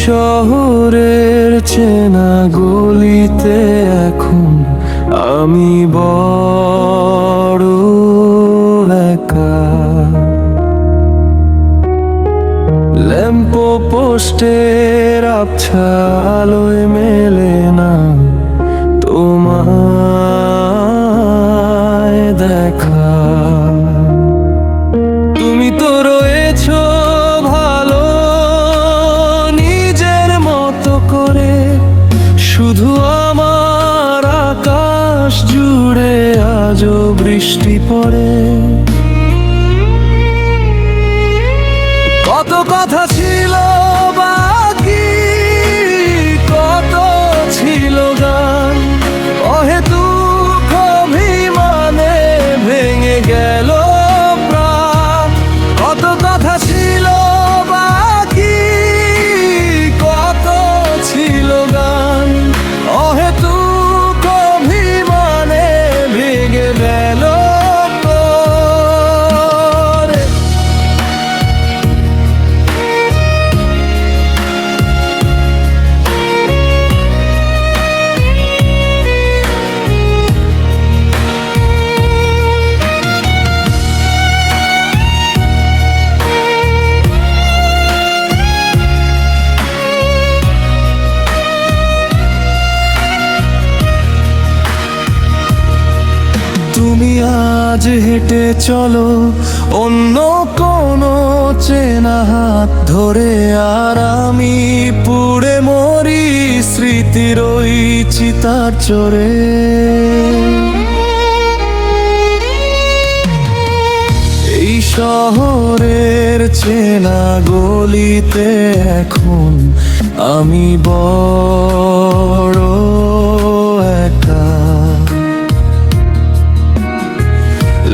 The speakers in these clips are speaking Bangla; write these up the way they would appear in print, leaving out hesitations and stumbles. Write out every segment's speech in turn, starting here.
শহরের চেনা গলিতে এখন আমি বড় একা। ল্যাম্পো পোস্টের আবছা আলোয় মেলে না তোমায় দেখা। তুমি তো রয়েছো ভালো নিজের মতো করে, শুধু আমার আকাশ জুড়ে আজও বৃষ্টি পড়ে। কত কথা ছিল বাকি, কত ছিল গান, অহেতুক অভিমানে ভেঙে গেল প্রাণ। কত কথা ছিল বাকি, কত ছিল গান, অহেতুক অভিমানে ভেঙে গেল। তুমি আজ হেঁটে চলো অন্য কোনো চেনা হাত ধরে, আর আমি পুড়ে মরি স্মৃতির ওই চিতার চড়ে। এই শহরের চেনা গলিতে এখন আমি বড় একা।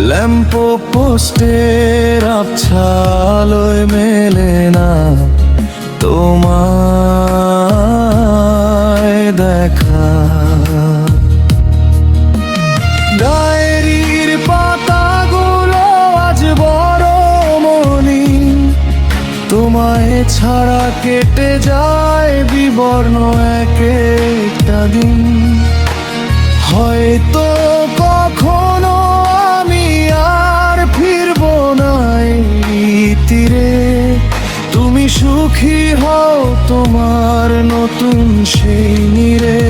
ল্যাম্পো পোস্টের আবছা আলোয় মেলে না তোমায় দেখা। ডায়েরির পাতাগুলো আজ বড় মলিন, তোমায় ছাড়া কেটে যায় বিবর্ণ এক একটা দিন। হয়তো কখনো আমি আর ফিরবো না এই তীরে, তুমি সুখী হও তোমার নতুন সেই নীড়ে।